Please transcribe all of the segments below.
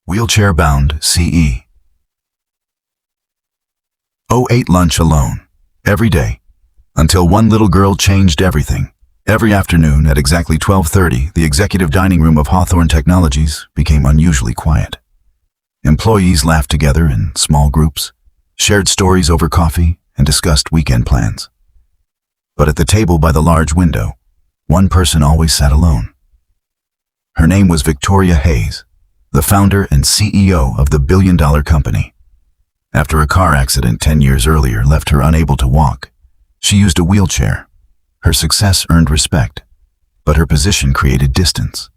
Wheelchair-bound CE. Ate lunch alone, every day, until one little girl changed everything. Every afternoon at exactly 12:30, the executive dining room of Hawthorne Technologies became unusually quiet. Employees laughed together in small groups, shared stories over coffee, and discussed weekend plans. But at the table by the large window, one person always sat alone. Her name was Victoria Hayes, the founder and CEO of the billion-dollar company. After a car accident 10 years earlier left her unable to walk, she used a wheelchair. Her success earned respect, but her position created distance.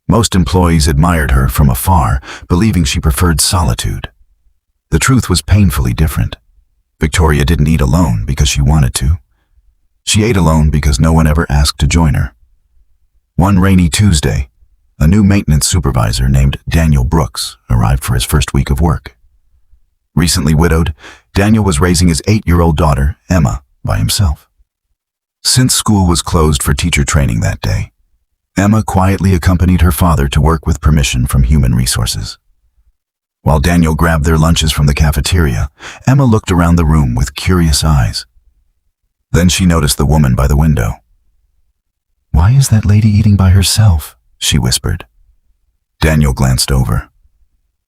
Most employees admired her from afar, believing she preferred solitude. The truth was painfully different. Victoria didn't eat alone because she wanted to. She ate alone because no one ever asked to join her. One rainy Tuesday, a new maintenance supervisor named Daniel Brooks arrived for his first week of work. Recently widowed, Daniel was raising his 8-year-old daughter, Emma, by himself. Since school was closed for teacher training that day, Emma quietly accompanied her father to work with permission from Human Resources. While Daniel grabbed their lunches from the cafeteria, Emma looked around the room with curious eyes. Then she noticed the woman by the window. "Why is that lady eating by herself?" she whispered. Daniel glanced over.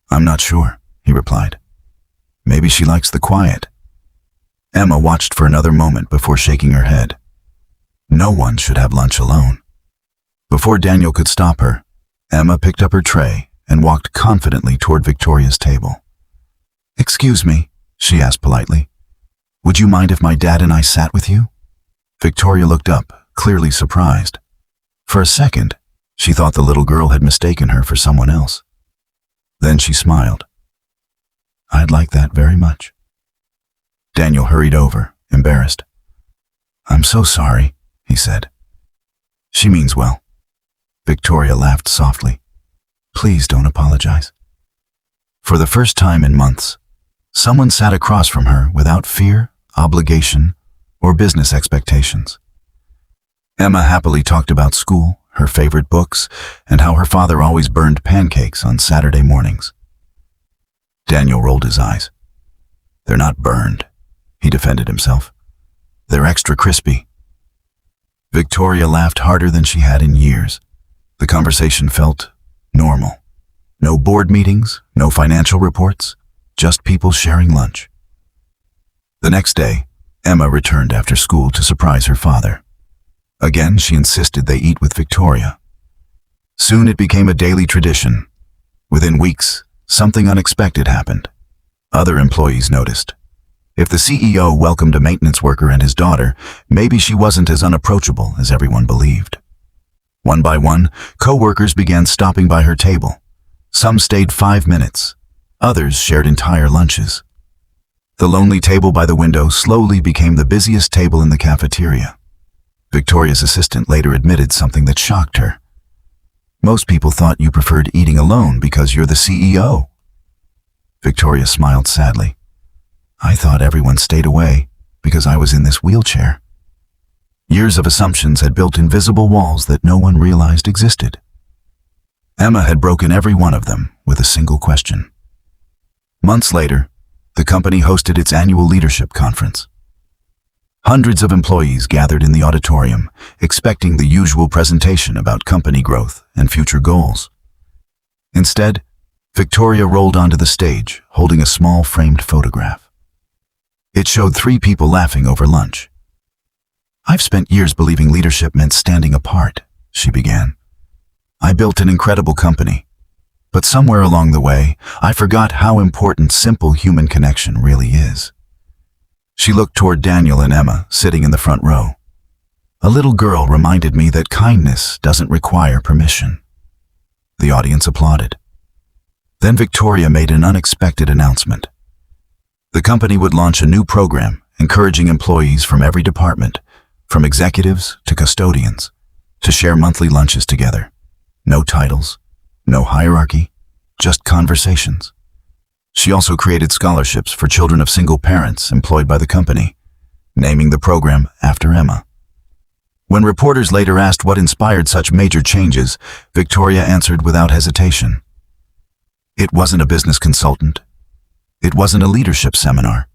"I'm not sure," he replied. "Maybe she likes the quiet." Emma watched for another moment before shaking her head. No one should have lunch alone. Before Daniel could stop her, Emma picked up her tray and walked confidently toward Victoria's table. "Excuse me," she asked politely. "Would you mind if my dad and I sat with you?" Victoria looked up, clearly surprised. For a second, she thought the little girl had mistaken her for someone else. Then she smiled. "I'd like that very much." Daniel hurried over, embarrassed. "I'm so sorry," he said. "She means well." Victoria laughed softly. "Please don't apologize." For the first time in months, someone sat across from her without fear, obligation, or business expectations. Emma happily talked about school, her favorite books, and how her father always burned pancakes on Saturday mornings. Daniel rolled his eyes. "They're not burned," he defended himself. "They're extra crispy." Victoria laughed harder than she had in years. The conversation felt normal. No board meetings, no financial reports, just people sharing lunch. The next day, Emma returned after school to surprise her father. Again, she insisted they eat with Victoria. Soon it became a daily tradition. Within weeks, something unexpected happened. Other employees noticed. If the CEO welcomed a maintenance worker and his daughter, maybe she wasn't as unapproachable as everyone believed. One by one, co-workers began stopping by her table. Some stayed 5 minutes. Others shared entire lunches. The lonely table by the window slowly became the busiest table in the cafeteria. Victoria's assistant later admitted something that shocked her. "Most people thought you preferred eating alone because you're the CEO." Victoria smiled sadly. "I thought everyone stayed away because I was in this wheelchair." Years of assumptions had built invisible walls that no one realized existed. Emma had broken every one of them with a single question. Months later, the company hosted its annual leadership conference. Hundreds of employees gathered in the auditorium, expecting the usual presentation about company growth and future goals. Instead, Victoria rolled onto the stage, holding a small framed photograph. It showed 3 people laughing over lunch. "I've spent years believing leadership meant standing apart," she began. "I built an incredible company, but somewhere along the way, I forgot how important simple human connection really is." She looked toward Daniel and Emma, sitting in the front row. "A little girl reminded me that kindness doesn't require permission." The audience applauded. Then Victoria made an unexpected announcement. The company would launch a new program encouraging employees from every department, from executives to custodians, to share monthly lunches together. No titles, no hierarchy, just conversations. She also created scholarships for children of single parents employed by the company, naming the program after Emma. When reporters later asked what inspired such major changes, Victoria answered without hesitation. It wasn't a business consultant. It wasn't a leadership seminar.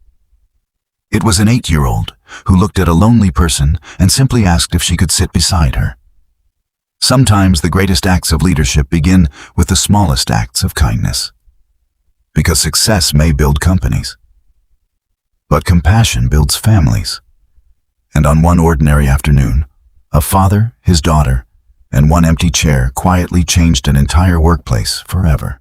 It was an 8-year-old who looked at a lonely person and simply asked if she could sit beside her. Sometimes the greatest acts of leadership begin with the smallest acts of kindness. Because success may build companies, but compassion builds families. And on one ordinary afternoon, a father, his daughter, and one empty chair quietly changed an entire workplace forever.